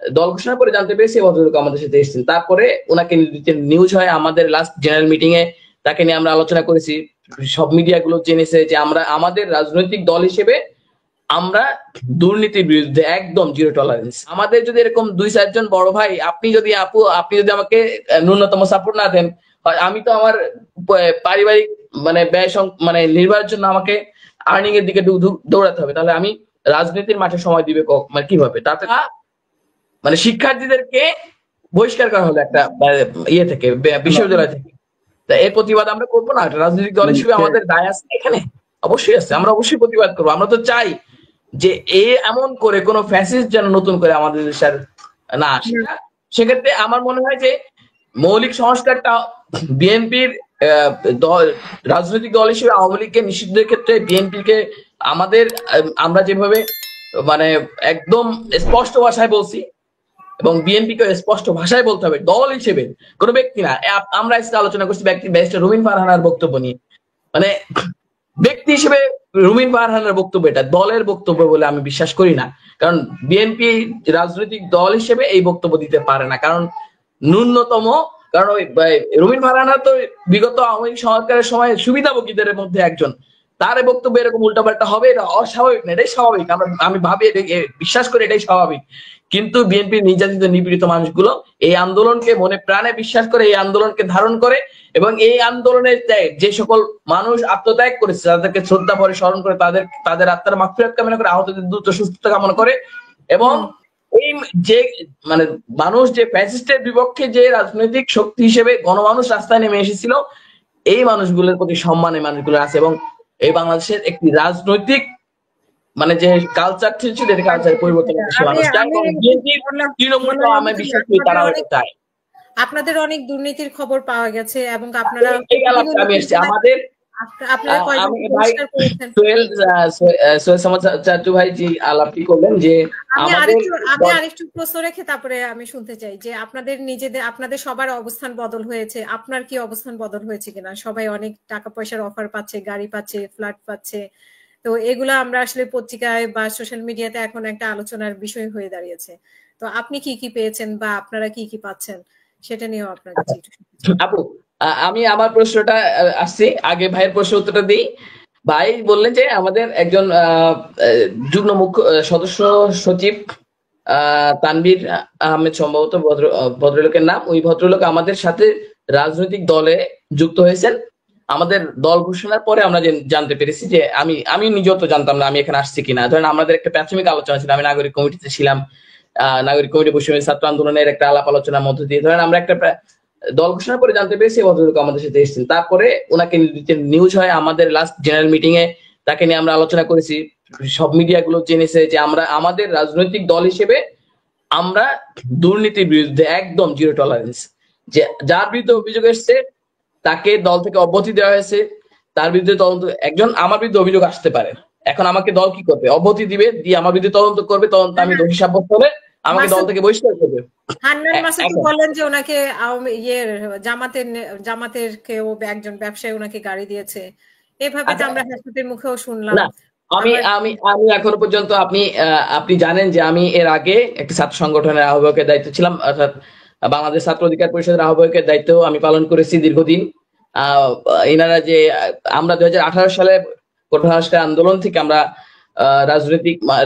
দল ঘোষণার পরে জানতে পেরেছি ভদ্রলোক আমাদের সাথে এসেছেন। তারপরে ওনাকে নিউজ হয়, আমাদের লাস্ট জেনারেল মিটিং এ তাকে নিয়ে আমরা আলোচনা করেছি। সব মিডিয়া গুলো জেনেছে যে আমরা আমাদের রাজনৈতিক দল হিসেবে আমরা দুর্নীতির বিরুদ্ধে একদম জিরো টলারেন্স। আমাদের যদি এরকম 2-4 জন বড় ভাই, আপনি যদি যদি আমাকে ন্যূনতম সাপোর্ট না দেন, আমি তো আমার পারিবারিক ব্যয় মানে নির্বাহের জন্য আমাকে আর্নিং এর দিকে দৌড়াতে হবে, তাহলে আমি রাজনীতির মাঠে সময় দিবে কিভাবে? তাতে শিক্ষার্থীদেরকে বহিষ্কার করা হলো একটা ইয়ে থেকে, বিশ্ববিদ্যালয় থেকে। তা এর প্রতিবাদ আমরা করবো না? রাজনৈতিক দল হিসেবে আমাদের দায় আছে এখানে, অবশ্যই আছে। আমরা অবশ্যই প্রতিবাদ করবো। আমরা তো চাই যে এমন করে কোন ফ্যাসিস্ট যেন নতুন করে আমাদের দেশের না আসে। সেক্ষেত্রে আমার মনে হয় যে মৌলিক সংস্কারটা বিএনপির রাজনৈতিক দল হিসেবে আওয়ামী লীগকে নিষিদ্ধের ক্ষেত্রে বিএনপিকে আমরা যেভাবে একদম স্পষ্ট ভাষায় বলছি, এবং বিএনপিকে স্পষ্ট ভাষায় বলতে হবে দল হিসেবে, কোনো ব্যক্তি না। আমরা আজকে আলোচনা করছি ব্যারিস্টার রুমিন ফারহানার বক্তব্য নিয়ে, ব্যক্তি হিসেবে রুমিন ফারহানার বক্তব্য, এটা দলের বক্তব্য বলে আমি বিশ্বাস করি না। কারণ বিএনপি রাজনৈতিক দল হিসেবে এই বক্তব্য দিতে পারে না, কারণ ন্যূনতম কারণ রুমিন ফারহানা তো বিগত আওয়ামী লীগ সরকারের সময় সুবিধাভোগীদের মধ্যে একজন। তার বক্তব্য এরকম উল্টাপাল্টা হবে, এটা অস্বাভাবিক না, এটাই স্বাভাবিক। আমি ভাবি, বিশ্বাস করি এটাই স্বাভাবিক। কিন্তু বিএনপির নির্যাতিত নিপীড়িত মানুষগুলো এই আন্দোলনকে মনে প্রাণে বিশ্বাস করে, এই আন্দোলনকে ধারণ করে, এবং এই আন্দোলনের যে সকল মানুষ আত্মত্যাগ করেছে তাদেরকে শ্রদ্ধা ভরে স্মরণ করে, তাদের আত্মার মাগফিরাত কামনা করে, আহতদের দ্রুত সুস্থতা কামনা করে, এবং এই যে মানুষ যে ফ্যাসিস্টের বিপক্ষে যে রাজনৈতিক শক্তি হিসেবে গণমানুষ রাস্তায় নেমে এসেছিল, এই মানুষগুলোর প্রতি সম্মান এই মানুষগুলো আছে। এবং এই বাংলাদেশের একটি রাজনৈতিক যে কালচার ছিল, এটা কালচার পরিবর্তন করছে মানুষ। আমি বিশ্বাস করি তারা চায়। আপনাদের অনেক দুর্নীতির খবর পাওয়া গেছে, এবং আপনারা আমি এসেছি আমাদের আলাপটি করলেন যে আমি আরেকটু প্রশ্ন রেখে তারপরে আমি শুনতে চাই যে আপনাদের সবার অবস্থান বদল হয়েছে, আপনার কি অবস্থান বদল হয়েছে কিনা? সবাই অনেক টাকা পয়সার অফার পাচ্ছে, গাড়ি পাচ্ছে, ফ্ল্যাট পাচ্ছে, তো এগুলা আমরা আসলে পত্রিকায় বা সোশ্যাল মিডিয়াতে এখন একটা আলোচনার বিষয় হয়ে দাঁড়িয়েছে। তো আপনি কি কি পেয়েছেন বা আপনারা কি কি পাচ্ছেন সেটা নিয়েও আপনার কাছে আপু, আমি আমার প্রশ্নটা আসছি, আগে ভাইয়ের প্রশ্ন উত্তরটা দিই। ভাই বললেন যে আমাদের একজন যুগ্ম মুখ্য সদস্য সচিব তানভীর আহমেদ, সম্ভবত ভদ্রলোকের নাম, ওই ভদ্রলোক আমাদের সাথে রাজনৈতিক দলে যুক্ত হয়েছেন। আমাদের দল ঘোষণার পরে আমরা জানতে পেরেছি যে আমি নিজেও তো জানতাম না আমি এখানে আসছি কিনা। ধরেন আমাদের একটা প্রাথমিক আলোচনা ছিল, আমি নাগরিক কমিটিতে ছিলাম, নাগরিক কমিটি বসে ছাত্র আন্দোলনের একটা আলাপ আলোচনার মধ্য দিয়ে ধরেন আমরা একটা দল ঘোষণার পরে জানতে পেরেছি ভদ্রলোক আমাদের সাথে এসেছেন। তারপরে ওনাকে নিউজ হয়, আমাদের লাস্ট জেনারেল মিটিং এ তাকে নিয়ে আমরা আলোচনা করেছি। সব মিডিয়া গুলো জেনেছে যে আমরা আমাদের রাজনৈতিক দল হিসেবে আমরা দুর্নীতির বিরুদ্ধে একদম জিরো টলারেন্স। যে যার বিরুদ্ধে অভিযোগ এসছে তাকে দল থেকে অব্যাহতি দেওয়া হয়েছে, তার বিরুদ্ধে তদন্ত। আমার বিরুদ্ধে অভিযোগ আসতে পারে, এখন আমাকে দল কি করবে? অব্যাহতি দিবে, দিয়ে আমার বিরুদ্ধে তদন্ত করবে, তদন্ত আমি দোষী সাব্যস্ত হলে আমাকে দল থেকে বহিষ্কার করবে। হান্নান মাসুদ বললেন যে ওনাকে জামাতের কেউ একজন ব্যবসায়ী ওনাকে গাড়ি দিয়েছে, এভাবে তো আমরা হাসপাতালের মুখেও শুনলাম। আমি এখনো পর্যন্ত আপনি জানেন যে আমি এর আগে একটি ছাত্র সংগঠনের আহ্বায়কের দায়িত্ব ছিলাম, অর্থাৎ বাংলাদেশ ছাত্র অধিকার পরিষদের আহ্বায়কের দায়িত্ব আমি পালন করেছি দীর্ঘদিন। এনারা যে আমরা 2018 সালে কোটা সংস্কার আন্দোলন থেকে আমরা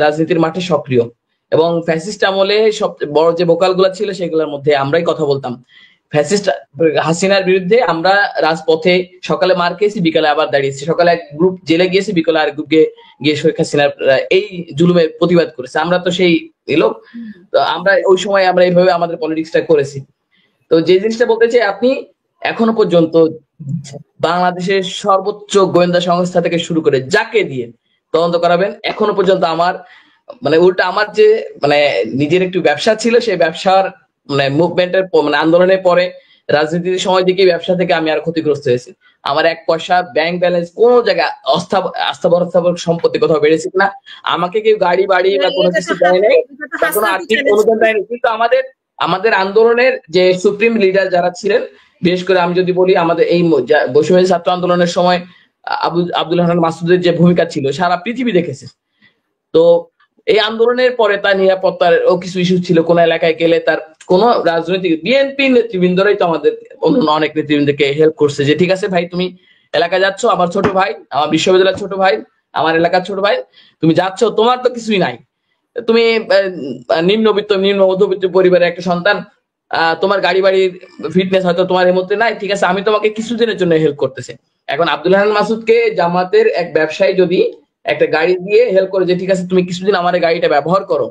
রাজনীতির মাঠে সক্রিয়, এবং ফ্যাসিস্ট আমলে সবচেয়ে বড় যে ভোকাল গুলা ছিল সেগুলোর মধ্যে আমরাই কথা বলতাম। ফ্যাসিস্ট হাসিনার বিরুদ্ধে আমরা রাজপথে সকালে মার খেয়েছি, বিকালে আবার দাঁড়িয়েছি। সকালে এক গ্রুপ জেলে গিয়েছে, বিকালে আর গ্রুপকে গিয়ে শেখ হাসিনার এই জুলুমের প্রতিবাদ করেছে। আমরা তো সেই এলো, আমরা ওই সময় আমরা এইভাবে আমাদের পলিটিক্সটা করেছি। তো যে জিনিসটা বলতে চাই, আপনি এখনো পর্যন্ত বাংলাদেশের সর্বোচ্চ গোয়েন্দা সংস্থা থেকে শুরু করে যাকে দিয়ে তদন্ত করাবেন, এখনো পর্যন্ত আমার উল্টা আমার যে নিজের একটু ব্যবসা ছিল, সেই ব্যবসার মুভমেন্টের আন্দোলনের পরে রাজনীতির সময় দিকে ব্যবসা থেকে আমি আর ক্ষতিগ্রস্ত হয়েছি। আমার এক পয়সা ব্যাংক ব্যালেন্স কোন জায়গায় আস্থাভর সম্পত্তি কোথাও বেড়েছে কিনা, আমাকে কেউ গাড়ি বাড়ি বা কোনো কিছু দেয় নাই, কোনো আর্থিক অনুদান দেয়নি। কিন্তু আমাদের আন্দোলনের যে সুপ্রিম লিডার যারা ছিলেন, বিশেষ করে আমি যদি বলি আমাদের এই বৈষম্য ছাত্র আন্দোলনের সময় আব্দুল হান্নান মাসুদের যে ভূমিকা ছিল সারা পৃথিবী দেখেছে। তো এই আন্দোলনের পরে তার নিরাপত্তার কিছু ইস্যু ছিল, কোন এলাকায় গেলে তার কোন রাজনৈতিক বিএনপি নেতৃবৃন্দরাই তো আমাদের অন্য অনেক নেতৃবৃন্দকে হেল্প করছে যে ঠিক আছে ভাই তুমি এলাকায় যাচ্ছ, আমার ছোট ভাই, আমার বিশ্ববিদ্যালয়ের ছোট ভাই, আমার এলাকার ছোট ভাই, তুমি যাচ্ছ, তোমার তো কিছুই নাই, তুমি নিম্নবিত্ত নিম্ন মধ্যবিত্ত পরিবারের একটা সন্তান, তোমার গাড়ি বাড়ির ফিটনেস হয়তো তোমার এর মধ্যে নাই, ঠিক আছে আমি তোমাকে কিছুদিনের জন্য হেল্প করতেছি। এখন আব্দুল হান্নান মাসুদকে জামাতের এক ব্যবসায়ী যদি একটা গাড়ি দিয়ে হেল্প করে যে ঠিক আছে তুমি কিছুদিন আমার গাড়িটা ব্যবহার করো,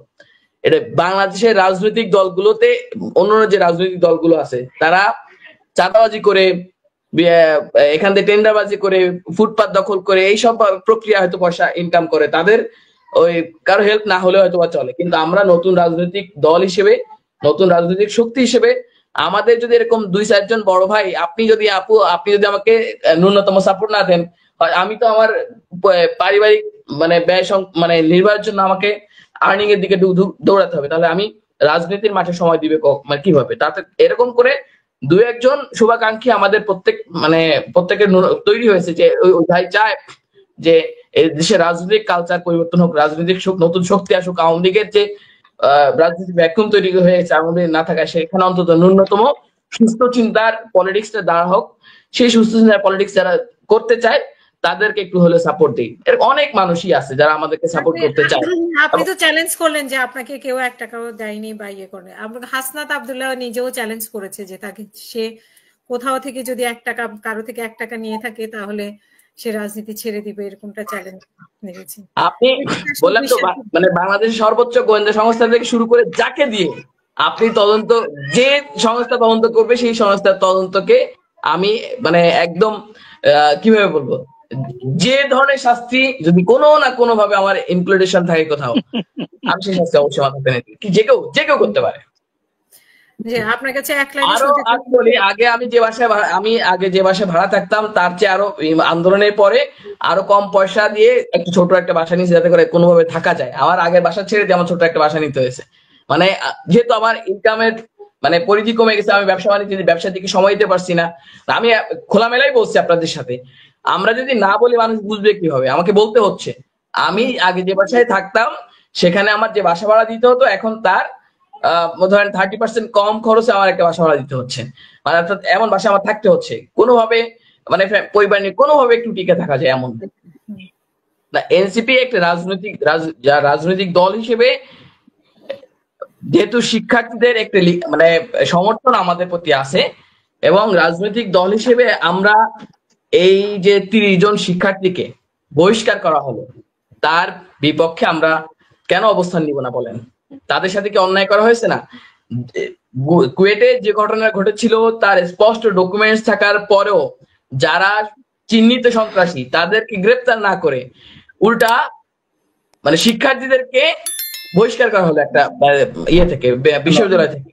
এটা বাংলাদেশের রাজনৈতিক দলগুলোতে অন্যান্য যে রাজনৈতিক দলগুলো আছে তারা চাঁদাবাজি করে, এখান থেকে টেন্ডারবাজি করে, ফুটপাত দখল করে এইসব প্রক্রিয়া হয়তো পয়সা ইনকাম করে, তাদের ওই কারো হেল্প না হলে হয়তো বা চলে। কিন্তু আমরা নতুন রাজনৈতিক দল হিসেবে, নতুন রাজনৈতিক শক্তি হিসেবে আমাদের যদি এরকম 2-4 জন বড় ভাই, আপনি যদি যদি আমাকে ন্যূনতম সাপোর্ট না দেন, আমি তো আমার পারিবারিক মানে ব্যয় মানে নির্বাহের জন্য আমাকে আর্নিং এর দিকে দৌড়াতে হবে, তাহলে আমি রাজনীতির মাঠে সময় দিবে মানে কিভাবে? তাতে এরকম করে 2-1 জন শুভাকাঙ্ক্ষী আমাদের প্রত্যেকের তৈরি হয়েছে যে ওই ভাই চায় যে এই দেশের রাজনৈতিক কালচার পরিবর্তন হোক, রাজনৈতিক নতুন শক্তি আসুক, আওয়ামী লীগের যে রাজনৈতিক ভ্যাকুয়াম তৈরি হয়েছে আমাদের না থাকা, সেখানে অন্তত ন্যূনতম সুস্থ চিন্তার পলিটিক্সটা দাঁড়া হোক। সেই সুস্থ চিন্তার পলিটিক্স যারা করতে চায় তাদেরকে একটু হলে সাপোর্ট দিই। এর অনেক মানুষই আছে যারা আমাদেরকে সাপোর্ট করতে চায়। আপনি তো চ্যালেঞ্জ করলেন যে আপনাকে কেউ 1 টাকাও দেয়নি বা ইয়ে করে, হাসনাত আব্দুল্লাহ নিজেও চ্যালেঞ্জ করেছে যে তাকে সে কোথাও থেকে যদি 1 টাকা কারো থেকে 1 টাকা নিয়ে থাকে তাহলে সে রাজনীতি ছেড়ে দিবে, এরকমটা চ্যালেঞ্জ নিয়েছে। আপনি বললাম তো মানে বাংলাদেশের সর্বোচ্চ গোয়েন্দা সংস্থা থেকে শুরু করে যাকে দিয়ে আপনি তদন্ত, যে সংস্থা তদন্ত করবে সেই সংস্থার তদন্তকে আমি মানে একদম কিভাবে বলবো, যে ধরনের শাস্তি যদি কোনো না কোনো ভাবে আমার ইনক্লুডেশন থাকে কোথাও, আমি সেই শাস্তি অবশ্যই মাথাতে নেই, যে কেউ করতে পারে। যে আপনার কাছে এক লাইনে আরো বলি, আগে যে বাসায় ভাড়া থাকতাম তার চেয়ে আরো আন্দোলনের পরে আরো কম পয়সা দিয়ে একটু ছোট একটা বাসা নিয়েছি যাতে করে কোনোভাবে থাকা যায়। আমার আগের বাসা ছেড়ে দিয়ে আমার ছোট একটা বাসা নিতে হয়েছে, মানে যেহেতু আমার ইনকামের মানে পরিধি কমে গেছে, আমি ব্যবসার দিকে সময় দিতে পারছি না। আমি খোলামেলাই বলছি আপনাদের সাথে, আমরা যদি না বলি মানুষ বুঝবে কিভাবে? আমাকে বলতে হচ্ছে। আমি আগে যে বাসায় থাকতাম সেখানে আমার যে বাসা ভাড়া দিতে হতো, এখন তার ধরেন 30% কম খরচে আমার একটা বাসা ভাড়া দিতে হচ্ছে, মানে অর্থাৎ এমন বাসা আমার থাকতে হচ্ছে কোনোভাবে, মানে পরিবার নিয়ে কোনোভাবে একটু টিকে থাকা যায় এমন না। এনসিপি একটা রাজনৈতিক দল হিসেবে যেহেতু শিক্ষার্থীদের একটা মানে সমর্থন আমাদের প্রতি আছে, এবং রাজনৈতিক দল হিসেবে আমরা এই যে 30 জন শিক্ষার্থীকে বহিষ্কার করা হলো তার বিপক্ষে আমরা কেন অবস্থান নিব না বলেন? তাদের সাথে কি অন্যায় করা হয়েছে না? কুয়েটে যে ঘটনা ঘটেছিল তার স্পষ্ট ডকুমেন্টস থাকার পরেও যারা চিহ্নিত সন্ত্রাসী তাদেরকে গ্রেপ্তার না করে উল্টা মানে শিক্ষার্থীদেরকে বহিষ্কার করা হলো একটা ইয়ে থেকে, বিশ্ববিদ্যালয় থেকে।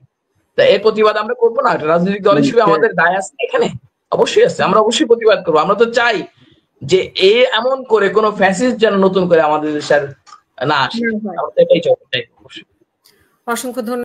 তা এর প্রতিবাদ আমরা করবো না? রাজনৈতিক দল হিসেবে আমাদের দায় আছে এখানে, অবশ্যই আছে, আমরা অবশ্যই প্রতিবাদ করবো। আমরা তো চাই যে এমন করে কোনো ফ্যাসিস্ট যেন নতুন করে আমাদের দেশের না আসে, এটাই চাই। অসংখ্য ধন্যবাদ।